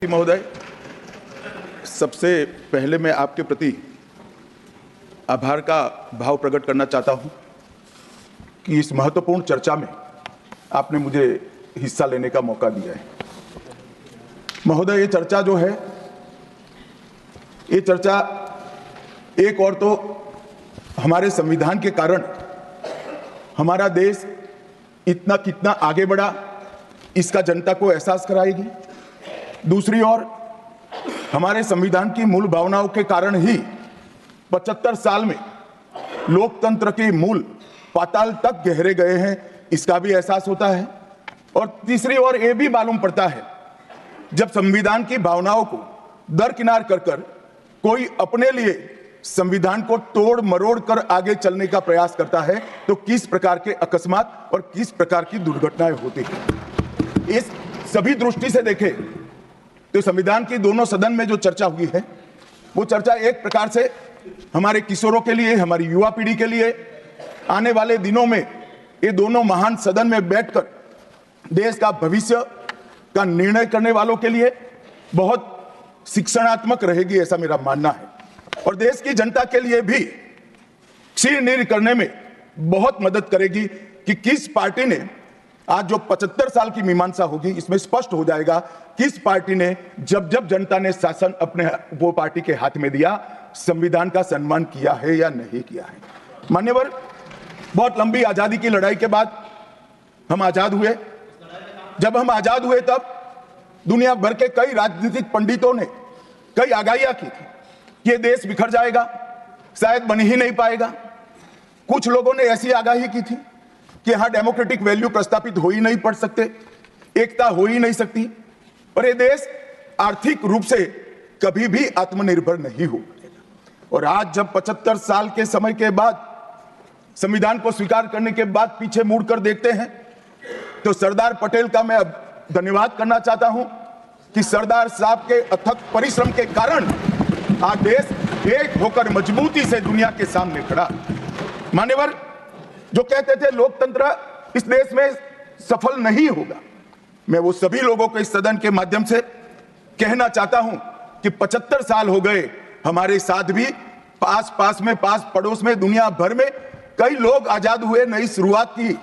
महोदय, सबसे पहले मैं आपके प्रति आभार का भाव प्रकट करना चाहता हूं कि इस महत्वपूर्ण चर्चा में आपने मुझे हिस्सा लेने का मौका दिया है। महोदय, ये चर्चा जो है, ये चर्चा एक और तो हमारे संविधान के कारण हमारा देश इतना कितना आगे बढ़ा इसका जनता को एहसास कराएगी। दूसरी ओर हमारे संविधान की मूल भावनाओं के कारण ही 75 साल में लोकतंत्र के मूल पाताल तक गहरे गए हैं, इसका भी एहसास होता है। और तीसरी ओर यह भी मालूम पड़ता है, जब संविधान की भावनाओं को दरकिनार कर कोई अपने लिए संविधान को तोड़ मरोड़ कर आगे चलने का प्रयास करता है तो किस प्रकार के अकस्मात और किस प्रकार की दुर्घटनाएं होती हैं। इस सभी दृष्टि से देखें तो संविधान की दोनों सदन में जो चर्चा हुई है, वो चर्चा एक प्रकार से हमारे किशोरों के लिए, हमारी युवा पीढ़ी के लिए, आने वाले दिनों में ये दोनों महान सदन में बैठकर देश का भविष्य का निर्णय करने वालों के लिए बहुत शिक्षणात्मक रहेगी, ऐसा मेरा मानना है। और देश की जनता के लिए भी क्षीर करने में बहुत मदद करेगी कि किस पार्टी ने, आज जो 75 साल की मीमांसा होगी इसमें स्पष्ट हो जाएगा किस पार्टी ने जब जब जनता ने शासन अपने वो पार्टी के हाथ में दिया, संविधान का सम्मान किया है या नहीं किया है। मान्यवर, बहुत लंबी आजादी की लड़ाई के बाद हम आजाद हुए। जब हम आजाद हुए तब दुनिया भर के कई राजनीतिक पंडितों ने कई आगाहियां की थी कि ये देश बिखर जाएगा, शायद बन ही नहीं पाएगा। कुछ लोगों ने ऐसी आगाही की थी कि यहां डेमोक्रेटिक वैल्यू प्रस्थापित हो ही नहीं पड़ सकते, एकता हो ही नहीं सकती, और ये देश आर्थिक रूप से कभी भी आत्मनिर्भर नहीं हो पाएगा। और आज जब 75 साल के समय के बाद संविधान को स्वीकार करने के बाद पीछे मुड़कर देखते हैं तो सरदार पटेल का मैं अब धन्यवाद करना चाहता हूं कि सरदार साहब के अथक परिश्रम के कारण आज देश एक होकर मजबूती से दुनिया के सामने खड़ा। मान्यवर, जो कहते थे लोकतंत्र इस देश में सफल नहीं होगा, मैं वो सभी लोगों को इस सदन के माध्यम से कहना चाहता हूं कि 75 साल हो गए, हमारे साथ भी पास पड़ोस में, दुनिया भर में कई लोग आजाद हुए, नई शुरुआत की,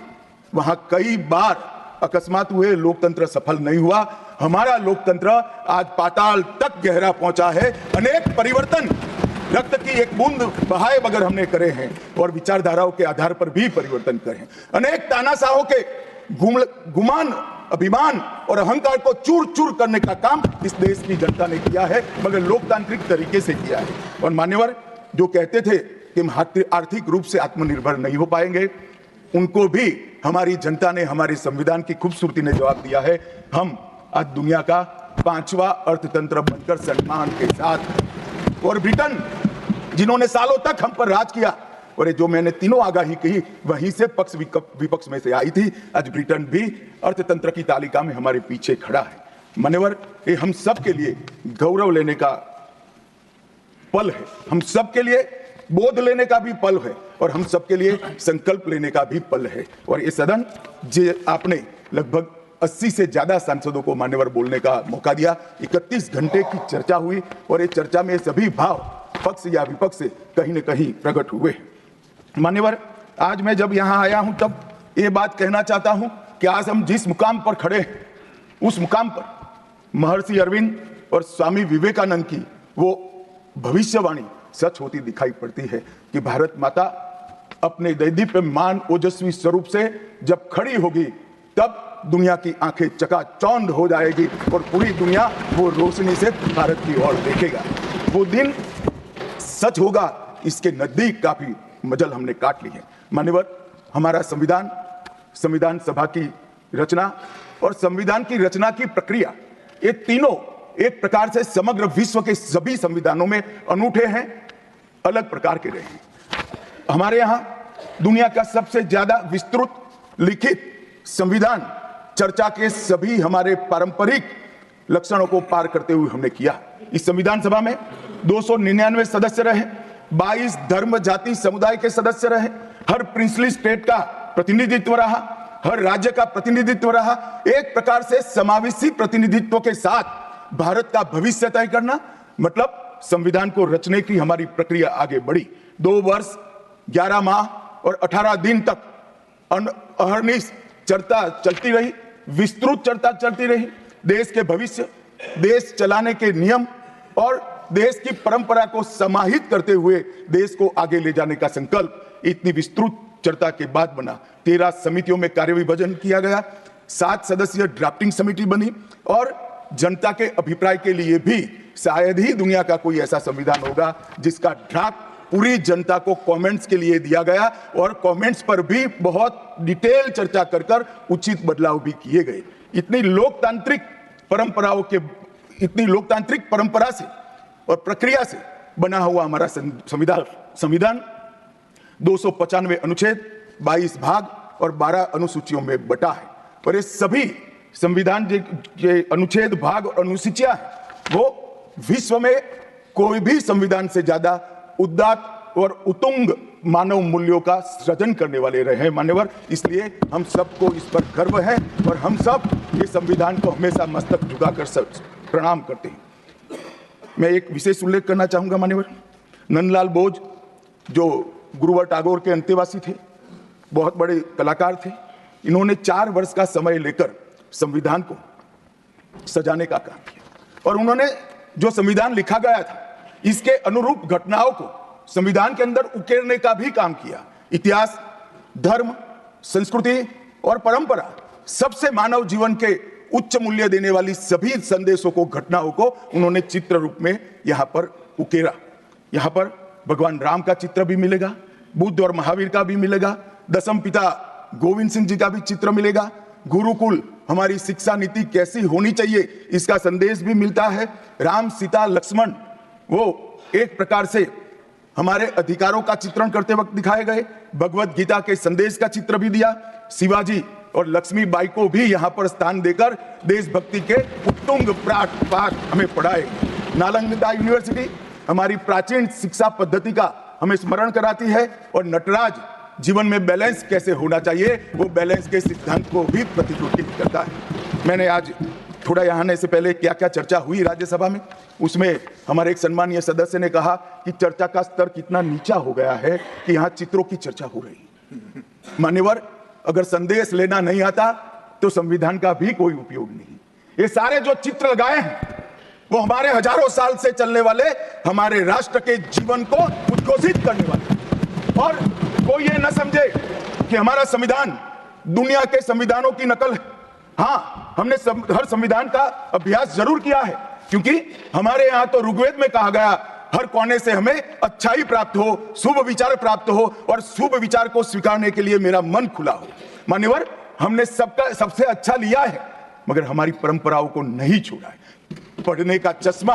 वहां कई बार अकस्मात हुए, लोकतंत्र सफल नहीं हुआ। हमारा लोकतंत्र आज पाताल तक गहरा पहुंचा है। अनेक परिवर्तन रक्त की एक बूंद बहाए बगैर हमने करे हैं और विचारधाराओं के आधार पर भी परिवर्तन करे हैं। अनेक तानाशाहों के गुमान, अभिमान और अहंकार को चूर चूर करने का काम इस देश की जनता ने किया है, मगर लोकतांत्रिक तरीके से किया है। और मान्यवर, जो कहते थे कि हम आर्थिक रूप से आत्मनिर्भर नहीं हो पाएंगे, उनको भी हमारी जनता ने, हमारे संविधान की खूबसूरती ने जवाब दिया है। हम आज दुनिया का 5वां अर्थतंत्र बनकर सम्मान के साथ, और ब्रिटेन जिन्होंने सालों तक हम पर राज किया, और जो मैंने तीनों आगाही कही वहीं से पक्ष विपक्ष में से आई थी, आज ब्रिटेन भी अर्थतंत्र की तालिका में हमारे पीछे खड़ा है। मान्यवर, ये हम सब के लिए गौरव लेने का पल है, हम सब के लिए बोध लेने का भी पल है, और हम सबके लिए संकल्प लेने का भी पल है। और ये सदन जो आपने लगभग 80 से ज्यादा सांसदों को मान्यवर बोलने का मौका दिया, 31 घंटे की चर्चा हुई, और ये चर्चा में सभी भाव पक्ष या विपक्ष से कहीं न कहीं प्रकट हुए। मान्यवर, आज मैं जब यहाँ आया हूं तब ये बात कहना चाहता हूं कि आज हम जिस मुकाम पर खड़े हैं, उस मुकाम पर महर्षि अरविंद और स्वामी विवेकानंद की वो भविष्यवाणी सच होती दिखाई पड़ती है कि भारत माता अपने दैदीप्यमान ओजस्वी स्वरूप से जब खड़ी होगी तब दुनिया की आंखें चकाचौंध हो जाएगी और पूरी दुनिया वो रोशनी से भारत की ओर देखेगा। वो दिन सच होगा, इसके नजदीक काफी मजल हमने काट ली है। मान्यवर, हमारा संविधान सभा की रचना और संविधान की रचना की प्रक्रिया, ये तीनों एक प्रकार से समग्र विश्व के सभी संविधानों में अनूठे हैं, अलग प्रकार के रहे हैं। हमारे यहां दुनिया का सबसे ज्यादा विस्तृत लिखित संविधान चर्चा के सभी हमारे पारंपरिक लक्षणों को पार करते हुए हमने किया। इस संविधान सभा में 299 सदस्य रहे, 22 धर्म जाति समुदाय के सदस्य रहे, हर प्रिंसली स्टेट का प्रतिनिधित्व रहा, हर राज्य का प्रतिनिधित्व रहा। एक प्रकार से समावेशी प्रतिनिधित्व के साथ भारत का भविष्य तय करना, मतलब संविधान को रचने की हमारी प्रक्रिया आगे बढ़ी। 2 वर्ष 11 माह और 18 दिन तक अहर्निश चर्चा चलती रही, विस्तृत चर्चा चलती रही। देश के भविष्य, देश चलाने के नियम और देश की परंपरा को समाहित करते हुए देश को आगे ले जाने का संकल्प इतनी विस्तृत चर्चा के बाद बना। 13 समितियों में कार्यविभाजन किया गया, 7 सदस्यीय ड्राफ्टिंग समिति बनी और जनता के अभिप्राय के लिए भी शायद ही दुनिया का कोई ऐसा संविधान होगा जिसका ड्राफ्ट पूरी जनता को कमेंट्स के लिए दिया गया और कमेंट्स पर भी बहुत डिटेल चर्चा कर उचित बदलाव भी किए गए। इतनी लोकतांत्रिक परंपरा से और प्रक्रिया से बना हुआ हमारा संविधान 295 अनुच्छेद, 22 भाग और 12 अनुसूचियों में बटा है। और ये सभी संविधान के अनुच्छेद, भाग और अनुसूचियां वो विश्व में कोई भी संविधान से ज्यादा उदात्त और उत्तुंग मानव मूल्यों का सृजन करने वाले रहे हैं मान्यवर। इसलिए हम सबको इस पर गर्व है और हम सब ये संविधान को हमेशा मस्तक झुकाकर प्रणाम करते हैं। मैं एक विशेष उल्लेख करना चाहूंगा मान्यवर, नंदलाल बोस जो गुरुवर टैगोर के अंतेवासी थे, बहुत बड़े कलाकार थे। इन्होंने 4 वर्ष का समय लेकर संविधान को सजाने का काम किया और उन्होंने जो संविधान लिखा गया था इसके अनुरूप घटनाओं को संविधान के अंदर उकेरने का भी काम किया। इतिहास, धर्म, संस्कृति और परंपरा, सबसे मानव जीवन के उच्च मूल्य देने वाली सभी संदेशों को, घटनाओं को उन्होंने चित्र रूप में यहां पर उकेरा। यहां पर भगवान राम का चित्र भी मिलेगा, बुद्ध और महावीर का भी मिलेगा, दशम पिता गोविंद सिंह जी का भी चित्र मिलेगा, गुरुकुल हमारी शिक्षा नीति कैसी होनी चाहिए इसका संदेश भी मिलता है। राम, सीता, लक्ष्मण वो एक प्रकार से हमारे अधिकारों का चित्रण करते वक्त दिखाए गए। भगवत गीता के संदेश का चित्र भी दिया। शिवाजी और लक्ष्मीबाई को भी यहाँ पर स्थान देकर देशभक्ति के उत्तुंग पाठ हमें पढ़ाए। नालंदा यूनिवर्सिटी हमारी प्राचीन शिक्षा पद्धति का हमें स्मरण कराती है और नटराज जीवन में बैलेंस कैसे होना चाहिए वो बैलेंस के सिद्धांत को भी प्रतिरूपित करता है। मैंने आज थोड़ा यहाँ आने से पहले क्या क्या चर्चा हुई राज्यसभा में, उसमें हमारे एक सम्मानीय सदस्य ने कहा कि चर्चा का स्तर कितना नीचा हो गया है कि यहाँ चित्रों की चर्चा हो रही। मान्यवर, अगर संदेश लेना नहीं आता तो संविधान का भी कोई उपयोग नहीं। ये सारे जो चित्र लगाए हैं वो हमारे हजारों साल से चलने वाले हमारे राष्ट्र के जीवन को उद्घोषित करने वाले, और कोई ये न समझे कि हमारा संविधान दुनिया के संविधानों की नकल है। हाँ, हमने हर संविधान का अभ्यास जरूर किया है, क्योंकि हमारे यहाँ तो ऋग्वेद में कहा गया हर कोने से हमें अच्छाई प्राप्त हो, शुभ विचार प्राप्त हो और शुभ विचार को स्वीकारने के लिए मेरा मन खुला हो। मान्यवर, हमने सबसे अच्छा लिया है मगर हमारी परंपराओं को नहीं छोड़ा है। पढ़ने का चश्मा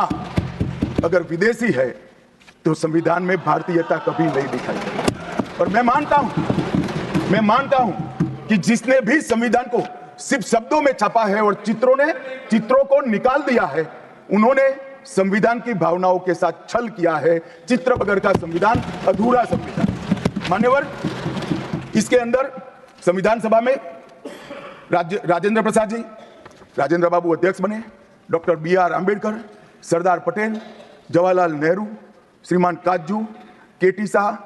अगर विदेशी है तो संविधान में भारतीयता कभी नहीं दिखाई देती। और मैं मानता हूं कि जिसने भी संविधान को सिर्फ शब्दों में छापा है और चित्रों को निकाल दिया है, उन्होंने संविधान की भावनाओं के साथ छल किया है। चित्र बगैर का संविधान अधूरा संविधान। मान्यवर, इसके अंदर संविधान सभा में राजेंद्र प्रसाद जी, राजेंद्र बाबू अध्यक्ष बने, डॉक्टर BR आंबेडकर, सरदार पटेल, जवाहरलाल नेहरू, श्रीमान काजू, KT Shah,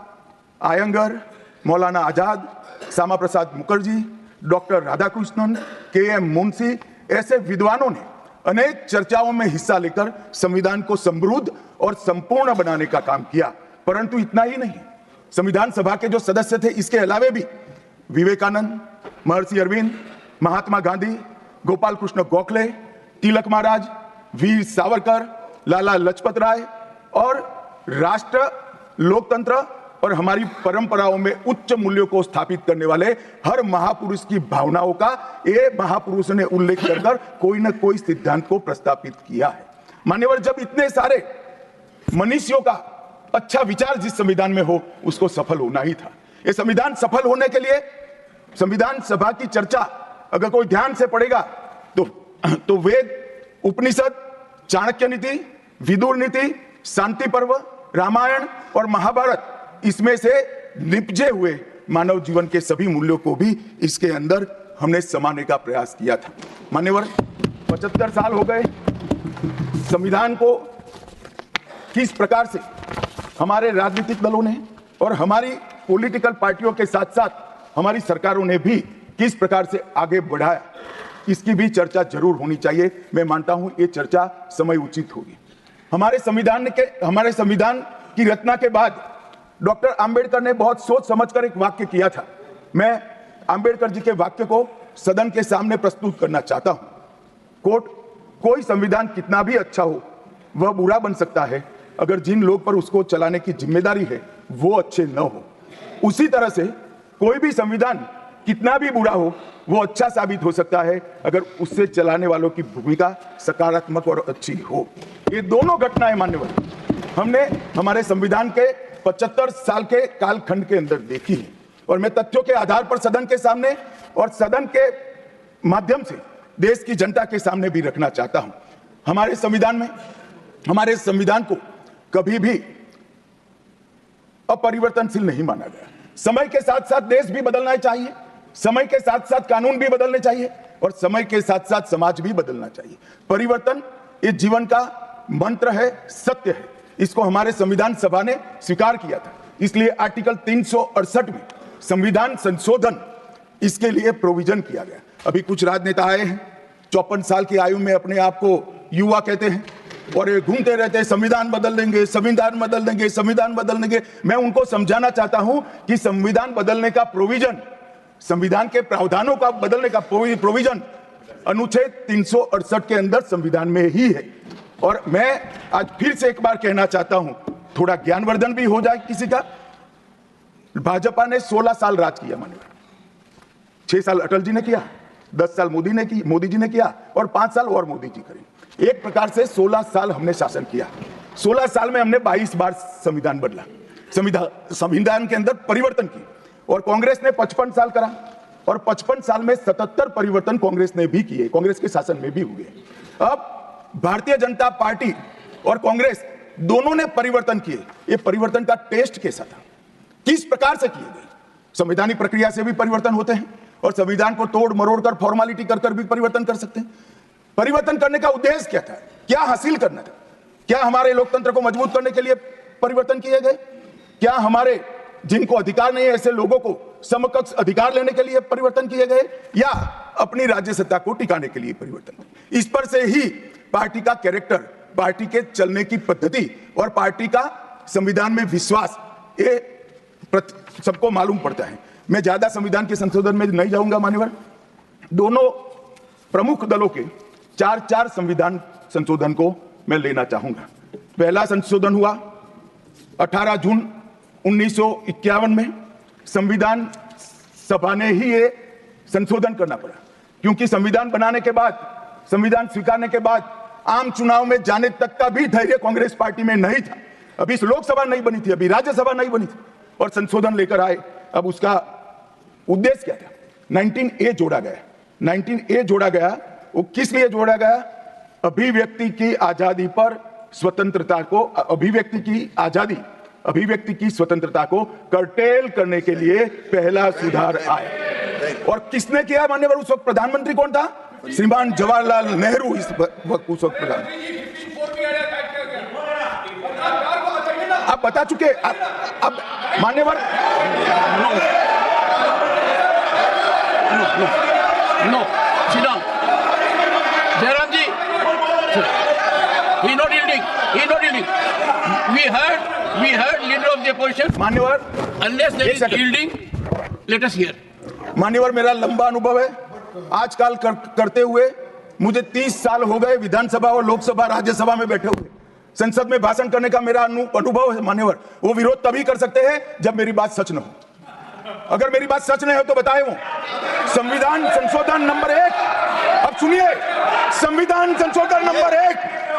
Iyengar, Maulana Azad, Shyama Prasad Mukherjee, doctor Radhakrishnan, KM Munshi, ऐसे विद्वानों ने अनेक चर्चाओं में हिस्सा लेकर संविधान को समृद्ध और संपूर्ण बनाने का काम किया। परंतु इतना ही नहीं, संविधान सभा के जो सदस्य थे इसके अलावे भी विवेकानंद, महर्षि अरविंद, महात्मा गांधी, गोपाल कृष्ण गोखले, तिलक महाराज, वीर सावरकर, लाला लजपत राय और राष्ट्र, लोकतंत्र और हमारी परंपराओं में उच्च मूल्यों को स्थापित करने वाले हर महापुरुष की भावनाओं का ये महापुरुष ने उल्लेख कर कोई न कोई सिद्धांत को प्रस्तावित किया है। मान्यवर, जब इतने सारे मनुष्यों का अच्छा विचार जिस संविधान में हो उसको सफल होना ही था। ये संविधान सफल होने के लिए संविधान सभा की चर्चा अगर कोई ध्यान से पढ़ेगा तो वेद, उपनिषद, चाणक्य नीति, विदुर नीति, शांति पर्व, रामायण और महाभारत, इसमें से निपजे हुए मानव जीवन के सभी मूल्यों को भी इसके अंदर हमने समाने का प्रयास किया था। मान्यवर, 75 साल हो गए संविधान को किस प्रकार से हमारे राजनीतिक दलों ने और हमारी पॉलिटिकल पार्टियों के साथ साथ हमारी सरकारों ने भी किस प्रकार से आगे बढ़ाया, इसकी भी चर्चा जरूर होनी चाहिए। मैं मानता हूं ये चर्चा समय उचित होगी। हमारे संविधान की रचना के बाद डॉक्टर आंबेडकर ने बहुत सोच समझकर एक वाक्य किया था। मैं आंबेडकर जी के वाक्य को सदन के सामने प्रस्तुत करना चाहता हूं। कोर्ट, कोई संविधान कितना भी अच्छा हो वह बुरा बन सकता है अगर जिन लोग पर उसको चलाने की जिम्मेदारी है वो अच्छे न हो। उसी तरह से कोई भी संविधान कितना भी बुरा हो वो अच्छा साबित हो सकता है अगर उससे चलाने वालों की भूमिका सकारात्मक और अच्छी हो। ये दोनों घटनाएं मान्यवर हमने हमारे संविधान के 75 साल के कालखंड के अंदर देखी है और मैं तथ्यों के आधार पर सदन के सामने और सदन के माध्यम से देश की जनता के सामने भी रखना चाहता हूं। हमारे संविधान को कभी भी अपरिवर्तनशील नहीं माना गया। समय के साथ साथ देश भी बदलना चाहिए, समय के साथ साथ कानून भी बदलने चाहिए और समय के साथ साथ समाज भी बदलना चाहिए। परिवर्तन इस जीवन का मंत्र है, सत्य है। इसको हमारे संविधान सभा ने स्वीकार किया था। इसलिए आर्टिकल 368 में संविधान संशोधन इसके लिए प्रोविजन किया गया। अभी कुछ राजनेता आए हैं, 54 साल की आयु में अपने आप को युवा कहते हैं और ये घूमते रहते हैं, संविधान बदल देंगे, संविधान बदल देंगे, संविधान बदल देंगे। मैं उनको समझाना चाहता हूं कि संविधान बदलने का प्रोविजन, संविधान के प्रावधानों का बदलने का प्रोविजन अनुच्छेद 368 के अंदर संविधान में ही है। और मैं आज फिर से एक बार कहना चाहता हूं, थोड़ा ज्ञानवर्धन भी हो जाए किसी का। भाजपा ने 16 साल राज किया माननीय, 6 साल अटल जी ने किया, 10 साल मोदी जी ने किया और 5 साल और मोदी जी करें। एक प्रकार से 16 साल हमने शासन किया। 16 साल में हमने 22 बार संविधान बदला, संविधान के अंदर परिवर्तन की। और कांग्रेस ने 55 साल करा और 55 साल में 77 परिवर्तन कांग्रेस ने भी किए, कांग्रेस के शासन में भी हुए। अब भारतीय जनता पार्टी और कांग्रेस दोनों ने परिवर्तन किए। ये परिवर्तन का टेस्ट कैसा था, किस प्रकार से किए गए? संवैधानिक प्रक्रिया से भी परिवर्तन होते हैं और संविधान को तोड़ मरोड़ कर, फॉर्मेलिटी कर भी परिवर्तन कर सकते हैं। परिवर्तन करने का उद्देश्य क्या था, क्या हासिल करना था? क्या हमारे लोकतंत्र को मजबूत करने के लिए परिवर्तन किए गए? क्या हमारे जिनको अधिकार नहीं है ऐसे लोगों को समकक्ष अधिकार लेने के लिए परिवर्तन किए गए, या अपनी राज्य सत्ता को टिकाने के लिए परिवर्तन? इस पर से ही पार्टी का कैरेक्टर, पार्टी के चलने की पद्धति और पार्टी का संविधान में विश्वास, ये सबको मालूम पड़ता है। मैं ज्यादा संविधान के संशोधन में नहीं जाऊंगा मान्यवर। दोनों प्रमुख दलों के 4 संविधान संशोधन को मैं लेना चाहूंगा। पहला संशोधन हुआ 18 जून 1951 में। संविधान सभा ने ही ये संशोधन करना पड़ा क्योंकि संविधान बनाने के बाद, संविधान स्वीकारने के बाद आम चुनाव में जाने तक का भी धैर्य कांग्रेस पार्टी में नहीं था। अभी लोकसभा नहीं बनी थी, अभी राज्यसभा नहीं बनी थी और संशोधन लेकर आए। अब उसका उद्देश्य क्या था? 19A जोड़ा गया। 19A जोड़ा गया, वो किस लिए जोड़ा गया? अभिव्यक्ति की आजादी पर स्वतंत्रता को, अभिव्यक्ति की आजादी, अभिव्यक्ति की स्वतंत्रता को कर्टेल करने के लिए पहला सुधार आया। और किसने किया मान्यवर? उस वक्त प्रधानमंत्री कौन था? श्रीमान जवाहरलाल नेहरू इस वक्त उस वक्त प्रधान। आप बता चुके। अब मान्यवर no Shriram Jairam ji, he not yielding. We heard leader of the opposition. मान्यवर, unless there is yielding, let us hear. मान्यवर, मेरा लंबा अनुभव है आजकल करते हुए। मुझे 30 साल हो गए विधानसभा और लोकसभा, राज्यसभा में बैठे हुए। संसद में भाषण करने का मेरा अनुभव है मान्यवर। वो विरोध तभी कर सकते हैं जब मेरी बात सच न हो। अगर मेरी बात सच नहीं हो तो बताए वो। संविधान संशोधन नंबर 1, अब सुनिए, संविधान संशोधन नंबर 1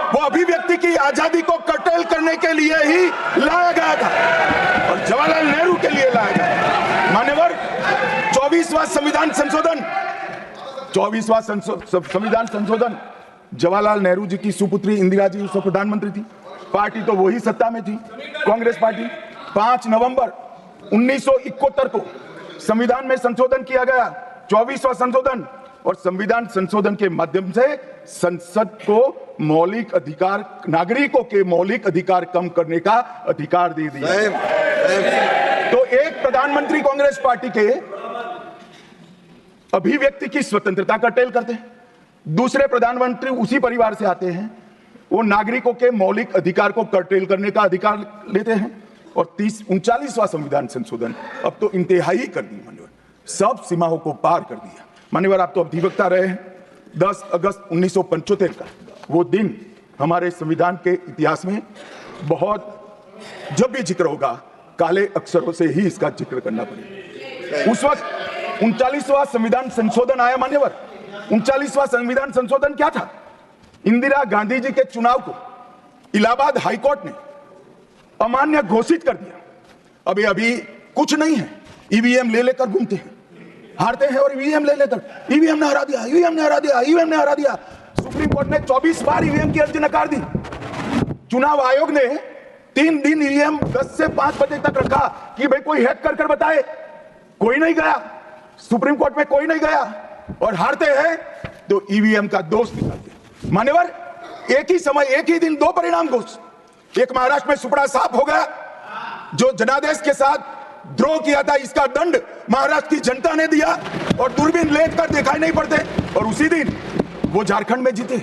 वो अभिव्यक्ति की आजादी को कर्टेल करने के लिए ही लाया गया था और जवाहरलाल नेहरू के लिए लाया गया। मान्यवर, 24वां संविधान संशोधन, 24वां संविधान संशोधन जवाहरलाल नेहरू जी की सुपुत्री इंदिरा जी उस प्रधानमंत्री थी। पार्टी तो वही सत्ता में थी, कांग्रेस पार्टी। 5 नवंबर 1971 को संविधान में संशोधन किया गया, 24वां संशोधन। और संविधान संशोधन के माध्यम से संसद को मौलिक अधिकार, नागरिकों के मौलिक अधिकार कम करने का अधिकार दे दिया। तो एक प्रधानमंत्री कांग्रेस पार्टी के अभिव्यक्ति की स्वतंत्रता का टेल करते हैं, दूसरे प्रधानमंत्री उसी परिवार से आते हैं, वो नागरिकों के मौलिक अधिकार को कर्टेल करने का अधिकार लेते हैं। और 39वां संविधान संशोधन अब तो इंतहाई कर दी मान्यवर, सब सीमाओं को पार कर दिया। मान्यवर आप तो अधिवक्ता रहे हैं, 10 अगस्त 1975 का वो दिन हमारे संविधान के इतिहास में बहुत, जब भी जिक्र होगा काले अक्षरों से ही इसका जिक्र करना पड़ेगा। उस वक्त 39वां संविधान संशोधन आया मान्यवर। 39वां संविधान संशोधन क्या था? इंदिरा गांधी जी के चुनाव को इलाहाबाद हाईकोर्ट ने अमान्य घोषित कर दिया। अभी कुछ नहीं है, ईवीएम ले लेकर घूमते हैं, हारते हैं और ईवीएम ले लेकर, ईवीएम ने हरा दिया, ईवीएम ने हरा दिया, ईवीएम ने हरा दिया। सुप्रीम कोर्ट ने 24 बार ईवीएम की अर्जी नकार दी। चुनाव आयोग ने 3 दिन ईवीएम 10 से 5 बजे तक रखा कि भाई कोई हैक कर बताए, कोई नहीं गया, सुप्रीम कोर्ट में कोई नहीं गया, और हारते हैं तो ईवीएम का दोष निकालते। मान्यवर एक ही समय, एक ही दिन 2 परिणाम घोषित। एक महाराष्ट्र में सुपड़ा साफ हो गया, जो जनादेश के साथ द्रोह किया था, इसका दंड महाराष्ट्र की जनता ने दिया और दूरबीन लेकर दिखाई नहीं पड़ते, और उसी दिन वो झारखंड में जीते।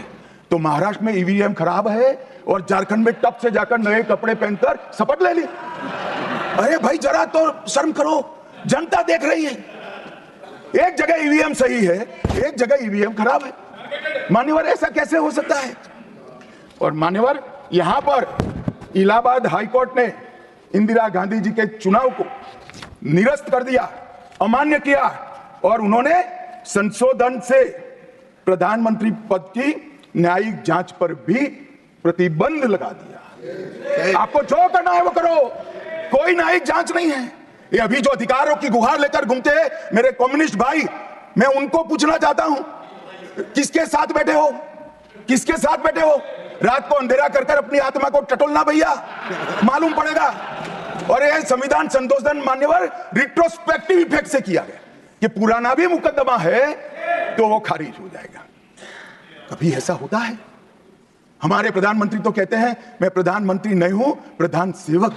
तो महाराष्ट्र में ईवीएम खराब है और झारखंड में टप से जाकर नए कपड़े पहनकर शपथ ले ली। अरे भाई जरा तो शर्म करो, जनता देख रही है। एक जगह ईवीएम सही है, एक जगह ईवीएम खराब है। मान्यवर ऐसा कैसे हो सकता है? और मान्यवर यहां पर इलाहाबाद हाईकोर्ट ने इंदिरा गांधी जी के चुनाव को निरस्त कर दिया, अमान्य किया, और उन्होंने संशोधन से प्रधानमंत्री पद की न्यायिक जांच पर भी प्रतिबंध लगा दिया। आपको जो करना है वो करो, कोई न्यायिक जांच नहीं है। ये अभी जो अधिकारों की गुहार लेकर घूमते हैं मेरे कम्युनिस्ट भाई, मैं उनको पूछना चाहता हूं, किसके साथ बैठे हो? किसके साथ बैठे हो? रात को अंधेरा कर कर अपनी आत्मा को टटोलना भैया, मालूम पड़ेगा। और यह संविधान संशोधन मान्यवर रिट्रोस्पेक्टिव इफेक्ट से किया गया कि पुराना भी मुकदमा है तो वो खारिज हो जाएगा। कभी ऐसा होता है? हमारे प्रधानमंत्री तो कहते हैं मैं प्रधानमंत्री नहीं हूं, प्रधान सेवक।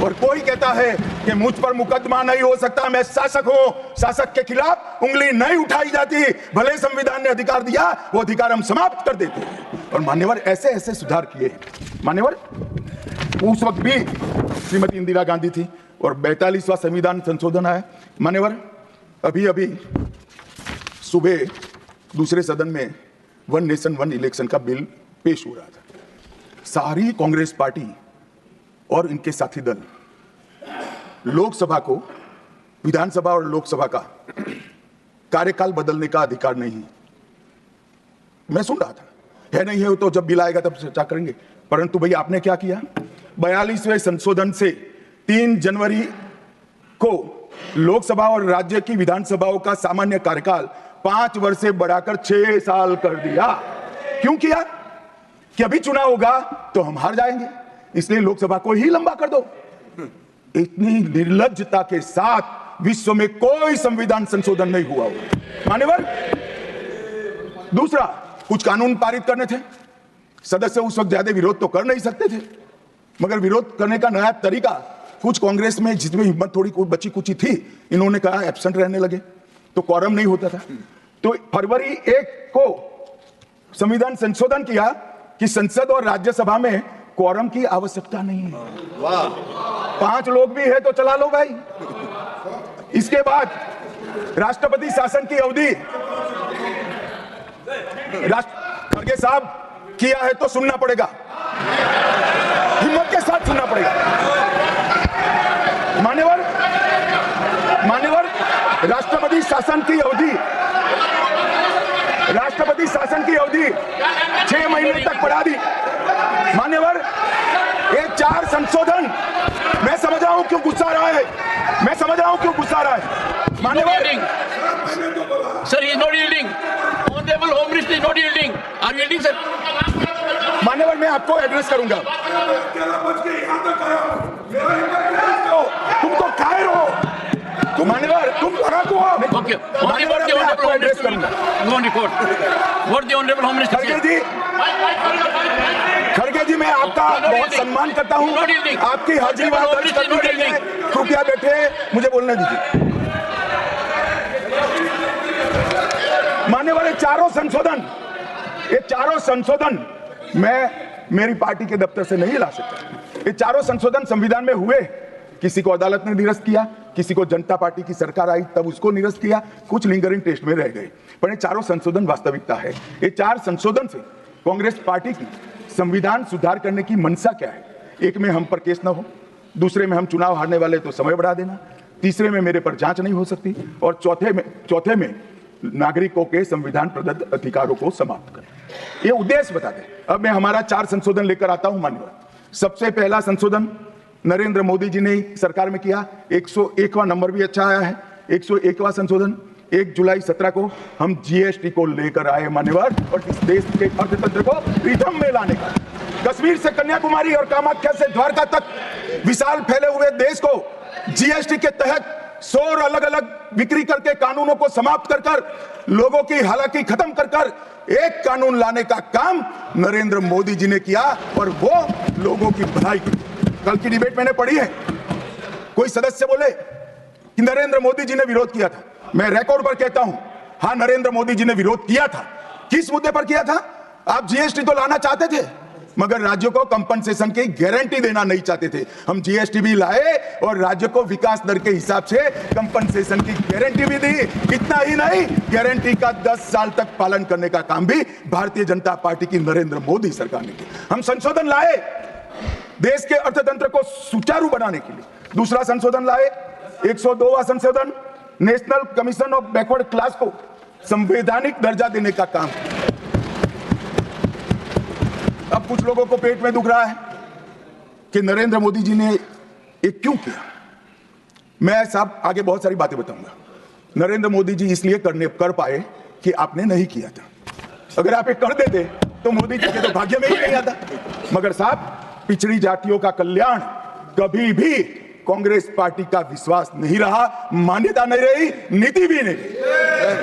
और कोई कहता है कि मुझ पर मुकदमा नहीं हो सकता, मैं शासक हूं, शासक के खिलाफ उंगली नहीं उठाई जाती, भले संविधान ने अधिकार दिया वो अधिकार हम समाप्त कर देते हैं। और मान्यवर ऐसे ऐसे सुधार किए। मान्यवर उस वक्त भी श्रीमती इंदिरा गांधी थी और 42वां संविधान संशोधन आया। मान्यवर अभी अभी सुबह दूसरे सदन में 1 नेशन 1 इलेक्शन का बिल पेश हो रहा था। सारी कांग्रेस पार्टी और इनके साथी दल लोकसभा को, विधानसभा और लोकसभा का कार्यकाल बदलने का अधिकार नहीं है। मैं सुन रहा था, है नहीं है तो जब बिल आएगा तब चर्चा करेंगे। परंतु भाई आपने क्या किया? 42वें संशोधन से 3 जनवरी को लोकसभा और राज्य की विधानसभाओं का सामान्य कार्यकाल 5 वर्ष से बढ़ाकर 6 साल कर दिया। क्यों किया? कि अभी चुनाव होगा तो हम हार जाएंगे, इसलिए लोकसभा को ही लंबा कर दो। इतनी निर्लज्जता के साथ विश्व में कोई संविधान संशोधन नहीं हुआ। मान्यवर दूसरा, कुछ कानून पारित करने थे, सदस्य उस वक्त ज्यादा विरोध तो कर नहीं सकते थे, मगर विरोध करने का नया तरीका कुछ कांग्रेस में जिसमें हिम्मत थोड़ी बची कुची थी, इन्होंने कहा एब्सेंट रहने लगे तो क्वारम नहीं होता था। तो फरवरी 1 को संविधान संशोधन किया कि संसद और राज्यसभा में क्वारम की आवश्यकता नहीं है। वाह, 5 लोग भी है तो चला लो भाई। इसके बाद राष्ट्रपति शासन की अवधि, खड़गे साहब किया है तो सुनना पड़ेगा, हिम्मत के साथ सुनना पड़ेगा। मान्यवर राष्ट्रपति शासन की अवधि 6 महीने तक बढ़ा दी। मान्यवर ये 4 संशोधन, मैं समझ रहा हूं क्यों गुस्सा आ रहा है, मान्यवर sir is not yielding, honourable home minister is not yielding, are yielding sir? मान्यवर मैं आपको एड्रेस करूंगा। तुम तो कायर हो, मान्यवर तुम लगा को Okay. On the what the honorable home minister will go on record. What the honorable home minister खड़गे said. जी, खड़गे जी, मैं आपका बहुत सम्मान करता हूं, आपकी हाजिरी वहां दर्ज करने के लिए कृपया बैठे, मुझे बोलने दीजिए। मान्यवर ये चारों संशोधन मैं मेरी पार्टी के दफ्तर से नहीं ला सकता। ये चारों संशोधन संविधान में हुए, किसी को अदालत ने निरस्त किया, किसी को जनता पार्टी की सरकार आई तब उसको निरस्त किया, कुछ लिंगरिंग टेस्ट में रह गए, पर ये चारों संशोधन वास्तविकता है। ये 4 संशोधन से कांग्रेस पार्टी की संविधान सुधार करने की मंशा क्या है? एक में हम पर केस ना हो, दूसरे में हम चुनाव हारने वाले तो समय बढ़ा देना, तीसरे में मेरे पर जांच नहीं हो सकती, और चौथे में नागरिकों के संविधान प्रदत्त अधिकारों को समाप्त करना। ये उद्देश्य बता दें। अब मैं हमारा 4 संशोधन लेकर आता हूं मान्यवर। सबसे पहला संशोधन नरेंद्र मोदी जी ने सरकार में किया, 101वां नंबर भी अच्छा आया है। 101वां संशोधन 1 जुलाई 17 को हम जीएसटी को लेकर आए मान्यवर, और इस देश के अर्थतंत्र को रिदम में लाने का, कश्मीर से कन्याकुमारी और कामाख्या से द्वारका तक विशाल फैले हुए देश को जीएसटी के तहत 100 अलग अलग बिक्री करके कानूनों को समाप्त कर कर लोगों की हालाकी खत्म कर कर एक कानून लाने का काम नरेंद्र मोदी जी ने किया, और वो लोगों की भलाई की। कल की डिबेट मैंने पढ़ी है, कोई सदस्य बोले कि नरेंद्र मोदी जी ने विरोध किया था। मैं रिकॉर्ड पर कहता हूं, हां नरेंद्र मोदी जी ने विरोध किया था। किस मुद्दे पर किया था? आप जीएसटी तो लाना चाहते थे, मगर राज्यों को कंपनसेशन की गारंटी देना नहीं चाहते थे। हम जीएसटी भी लाए और राज्य को विकास दर के हिसाब से कंपनसेशन की गारंटी भी दी। इतना ही नहीं, गारंटी का 10 साल तक पालन करने का काम भी भारतीय जनता पार्टी की नरेंद्र मोदी सरकार ने किया। हम संशोधन लाए देश के अर्थतंत्र को सुचारू बनाने के लिए। दूसरा संशोधन लाए 102वां संशोधन, national commission of backward class को संवैधानिक दर्जा देने का काम। अब कुछ लोगों को पेट में दुख रहा है कि नरेंद्र मोदी जी ने ये क्यों किया। मैं साहब आगे बहुत सारी बातें बताऊंगा। नरेंद्र मोदी जी इसलिए कर पाए कि आपने नहीं किया था। अगर आप ये कर देते तो मोदी जी के तो भाग्य में ही नहीं आता। मगर साहब, पिछड़ी जातियों का कल्याण कभी भी कांग्रेस पार्टी का विश्वास नहीं रहा, मान्यता नहीं रही, नीति भी नहीं।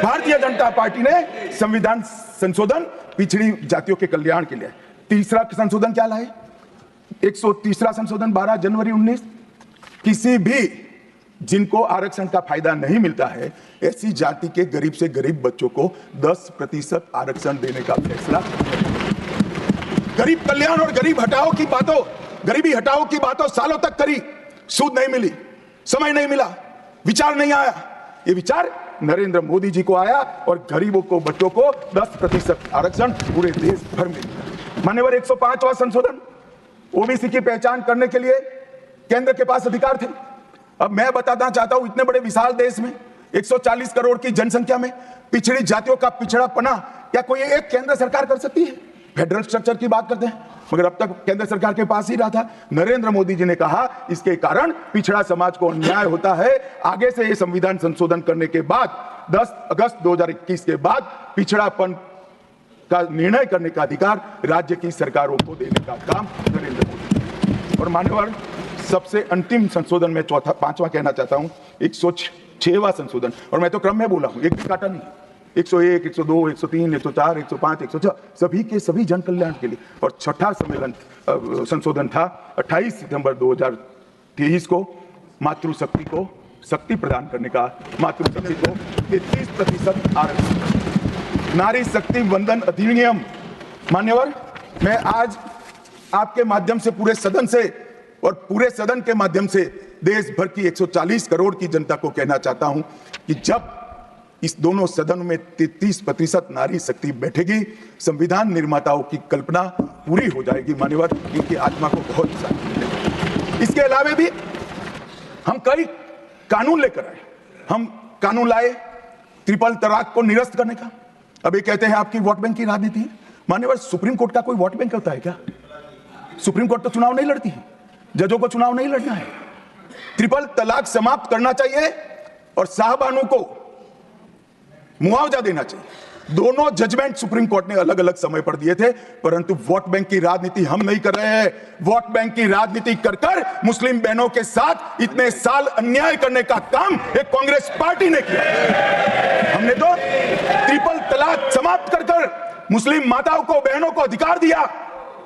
भारतीय जनता पार्टी ने संविधान संशोधन पिछड़ी जातियों के कल्याण के लिए। तीसरा संशोधन क्या लाए? 130वां संशोधन 12 जनवरी 19, किसी भी जिनको आरक्षण का फायदा नहीं मिलता है ऐसी जाति के गरीब से गरीब बच्चों को 10% आरक्षण देने का फैसला। गरीब कल्याण और गरीबी हटाओ की बातों सालों तक करी, सूद नहीं मिली, समय नहीं मिला, विचार नहीं आया। ये विचार नरेंद्र मोदी जी को आया और गरीबों को, बच्चों को 10% आरक्षण पूरे देश भर में। मान्यवर 105वां संशोधन, ओबीसी की पहचान करने के लिए केंद्र के पास अधिकार थे। अब मैं बताना चाहता हूं, इतने बड़े विशाल देश में 140 करोड़ की जनसंख्या में पिछड़ी जातियों का पिछड़ापना क्या कोई एक केंद्र सरकार कर सकती है? फेडरल स्ट्रक्चर की बात करते हैं, मगर अब तक केंद्र सरकार के पास ही रहा था। नरेंद्र मोदी जी ने कहा इसके कारण पिछड़ा समाज को अन्याय होता है। आगे से ये संविधान संशोधन करने के बाद 10 अगस्त 2021 के बाद पिछड़ापन का निर्णय करने का अधिकार राज्य की सरकारों को देने का काम नरेंद्र मोदी। और मान्यवर, सबसे अंतिम संशोधन में 5वां कहना चाहता हूं, 106वां संशोधन, और मैं तो क्रम में बोला हूं, एक भी काटा नहीं। 101, 102, 103, 104, 105, 106 सभी के सभी जन कल्याण के लिए। और छठा संशोधन था 28 सितंबर 2023 को, मातृशक्ति को शक्ति प्रदान करने का, मातृशक्ति को 33% आरक्षण, नारी शक्ति वंदन अधिनियम। मान्यवर, मैं आज आपके माध्यम से पूरे सदन से और पूरे सदन के माध्यम से देश भर की 140 करोड़ की जनता को कहना चाहता हूं कि जब इस दोनों सदन में 33% नारी शक्ति बैठेगी, संविधान निर्माताओं की कल्पना पूरी हो जाएगी। मान्यवर, इनकी आत्मा को बहुत शांति मिलेगी। इसके अलावा भी हम कई कानून लेकर आए। हम कानून लाए ट्रिपल तलाक को निरस्त करने का। अभी कहते हैं आपकी वोट बैंक की राजनीति है। मान्यवर, सुप्रीम कोर्ट का कोई वोट बैंक होता है क्या? सुप्रीम कोर्ट तो चुनाव नहीं लड़ती है, जजों को चुनाव नहीं लड़ना है। ट्रिपल तलाक समाप्त करना चाहिए और साहबानों को मुआवजा देना चाहिए। दोनों जजमेंट सुप्रीम कोर्ट ने अलग अलग समय पर दिए थे, परंतु वोट बैंक की राजनीति हम नहीं कर रहे हैं। वोट बैंक की राजनीति कर कर मुस्लिम बहनों के साथ इतने साल अन्याय करने का काम एक कांग्रेस पार्टी ने किया। हमने तो ट्रिपल तलाक समाप्त कर कर मुस्लिम माताओं को, बहनों को अधिकार दिया।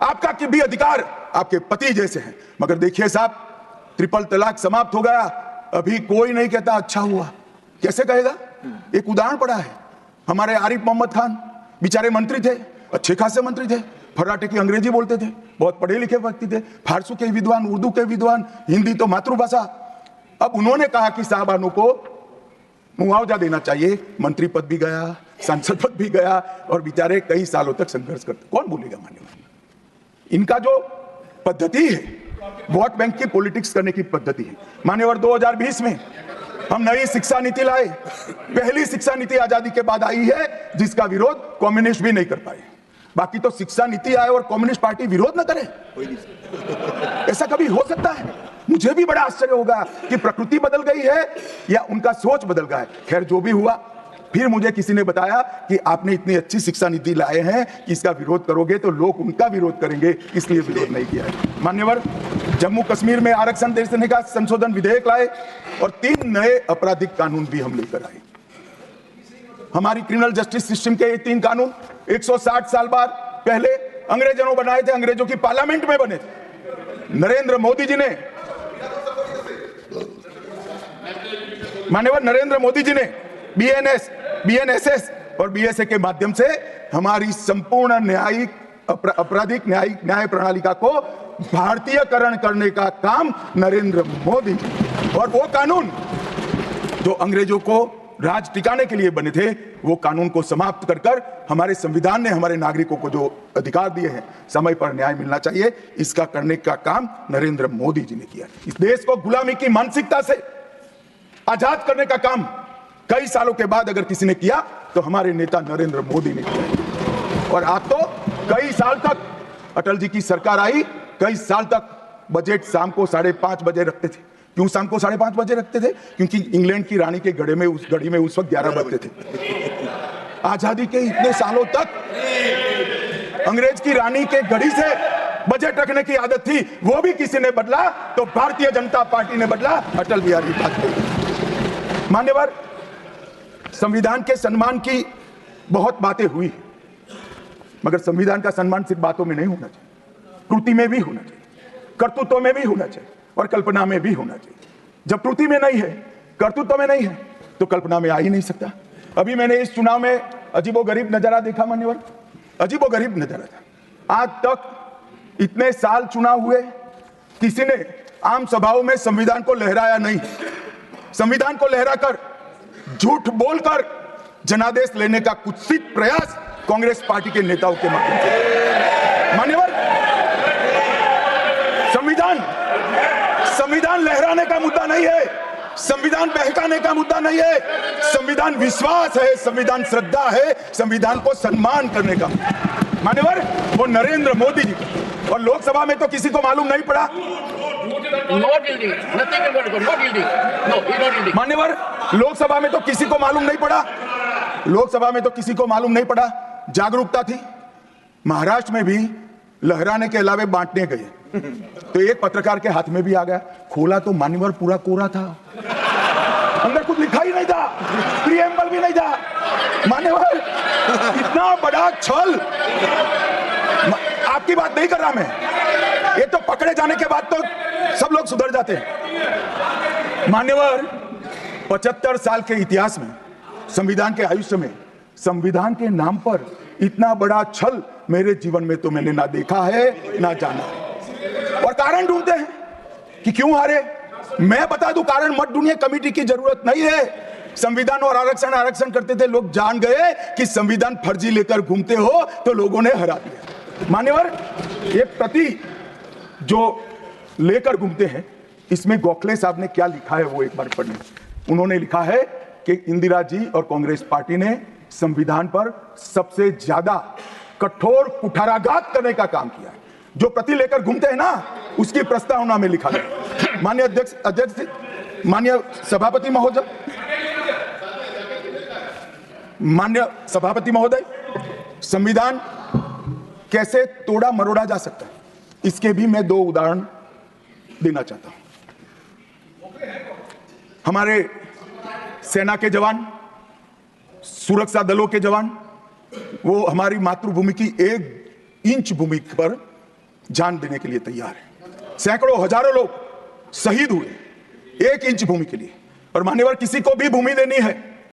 आपका कि भी अधिकार आपके पति जैसे हैं, मगर देखिए साहब, ट्रिपल तलाक समाप्त हो गया, अभी कोई नहीं कहता अच्छा हुआ। कैसे कहेगा? एक उदाहरण पड़ा है, हमारे आरिफ मोहम्मद खान बेचारे मंत्री थे, अच्छे खासे मंत्री थे, फर्राटे की अंग्रेजी बोलते थे, बहुत पढ़े लिखे व्यक्ति थे, फारसी के विद्वान, उर्दू के विद्वान, हिंदी तो मातृभाषा। अब उन्होंने कहा कि साहबानों को मुआवजा देना चाहिए, मंत्री पद भी गया, सांसद पद भी गया, और बेचारे कई सालों तक संघर्ष करते। कौन बोलेगा मान्यवर? इनका जो पद्धति है वोट बैंक की पॉलिटिक्स करने की पद्धति है। मान्यवर 2020 में हम नई शिक्षा नीति लाए, पहली शिक्षा नीति आजादी के बाद आई है जिसका विरोध कम्युनिस्ट भी नहीं कर पाए। बाकी तो शिक्षा नीति आए और कम्युनिस्ट पार्टी विरोध न करे, ऐसा कभी हो सकता है? मुझे भी बड़ा आश्चर्य होगा कि प्रकृति बदल गई है या उनका सोच बदल गया है। खैर जो भी हुआ, फिर मुझे किसी ने बताया कि आपने इतनी अच्छी शिक्षा नीति लाए हैं कि इसका विरोध करोगे तो लोग उनका विरोध करेंगे, इसलिए विरोध नहीं किया है। मान्यवर, जम्मू कश्मीर में आरक्षण देने का संशोधन विधेयक लाए और 3 नए आपराधिक कानून भी हम लेकर आए। हमारी क्रिमिनल जस्टिस सिस्टम के ये 3 कानून 160 साल बाद पहले अंग्रेजों ने बनाए थे, अंग्रेजों की पार्लियामेंट में बने थे। नरेंद्र मोदी जी ने, मान्यवर नरेंद्र मोदी जी ने बीएनएसएस और बीएसए के माध्यम से हमारी संपूर्ण न्यायिक आपराधिक न्याय प्रणालिका को भारतीयकरण करने का काम नरेंद्र मोदी जी, और वो कानून जो अंग्रेजों को राज टिकाने के लिए बने थे, वो कानून को समाप्त कर कर हमारे संविधान ने हमारे नागरिकों को जो अधिकार दिए हैं, समय पर न्याय मिलना चाहिए, इसका करने का काम नरेंद्र मोदी जी ने किया। इस देश को गुलामी की मानसिकता से आजाद करने का काम कई सालों के बाद अगर किसी ने किया तो हमारे नेता नरेंद्र मोदी ने किया। और आप तो कई साल तक, अटल जी की सरकार आई, कई साल तक बजट शाम को 5:30 बजे रखते थे। क्यों शाम को 5:30 बजे रखते थे? क्योंकि इंग्लैंड की रानी के घड़ी में उस वक्त 11 बजते थे। आजादी के इतने सालों तक अंग्रेज की रानी के घड़ी से बजट रखने की आदत थी, वो भी किसी ने बदला तो भारतीय जनता पार्टी ने बदला, अटल बिहारी वाजपेयी। मान्यवर, संविधान के सम्मान की बहुत बातें हुई, मगर संविधान का सम्मान सिर्फ बातों में नहीं होना चाहिए, कृति में भी होना चाहिए, कर्तृत्व में भी होना चाहिए और कल्पना में भी होना चाहिए। जब कृति में नहीं है, कर्तृत्व में नहीं है, तो कल्पना में आ ही नहीं सकता। अभी मैंने इस चुनाव में अजीबोगरीब नजारा देखा मान्यवर, अजीबोगरीब नजारा था। आज तक इतने साल चुनाव हुए, किसी ने आम सभाओं में संविधान को लहराया नहीं। संविधान को लहराकर, झूठ बोलकर जनादेश लेने का कुत्सित प्रयास कांग्रेस पार्टी के नेताओं के माध्यम से। मान्यवर, संविधान लहराने का मुद्दा नहीं है, संविधान बहकाने का मुद्दा नहीं है, संविधान विश्वास है, संविधान श्रद्धा है, संविधान को सम्मान करने का। मान्यवर, वो नरेंद्र मोदी जी, और लोकसभा में तो किसी को मालूम नहीं पड़ा। मान्यवर, लोकसभा में तो किसी को मालूम नहीं पड़ा, लोकसभा में तो किसी को मालूम नहीं पड़ा। जागरूकता थी, महाराष्ट्र में भी लहराने के अलावे बांटने गए तो एक पत्रकार के हाथ में भी आ गया, खोला तो मान्यवर पूरा कोरा था, अंदर कुछ लिखा ही नहीं था, प्रीएम्बल भी नहीं था। मान्यवर, इतना बड़ा छल। आपकी बात नहीं कर रहा मैं, ये तो पकड़े जाने के बाद तो सब लोग सुधर जाते हैं। मान्यवर, 75 साल के इतिहास में, संविधान के आयुष्य में, संविधान के नाम पर इतना बड़ा छल मेरे जीवन में तो मैंने ना देखा है ना जाना है। और कारण ढूंढते हैं कि क्यों हारे। मैं बता दूं कारण, मत ढूंढिए, कमेटी की जरूरत नहीं है। संविधान और आरक्षण करते थे, लोग जान गए कि संविधान फर्जी लेकर घूमते हो तो लोगों ने हरा दिया। मान्यवर, ये प्रति जो लेकर घूमते हैं, इसमें गोखले साहब ने क्या लिखा है वो एक बार पढ़िए। उन्होंने लिखा है कि इंदिरा जी और कांग्रेस पार्टी ने संविधान पर सबसे ज्यादा कठोर कुठाराघात करने का काम किया है। जो प्रति लेकर घूमते हैं ना, उसकी प्रस्तावना में लिखा है। माननीय अध्यक्ष, माननीय सभापति महोदय, माननीय सभापति महोदय, संविधान कैसे तोड़ा मरोड़ा जा सकता है, इसके भी मैं 2 उदाहरण देना चाहता हूं। हमारे सेना के जवान, सुरक्षा दलों के जवान, वो हमारी मातृभूमि की 1 इंच भूमि पर जान देने के लिए तैयार है। सैकड़ों हजारों लोग शहीद हुए 1 इंच भूमि के लिए। और मान्यवर, किसी को भी भूमि देनी है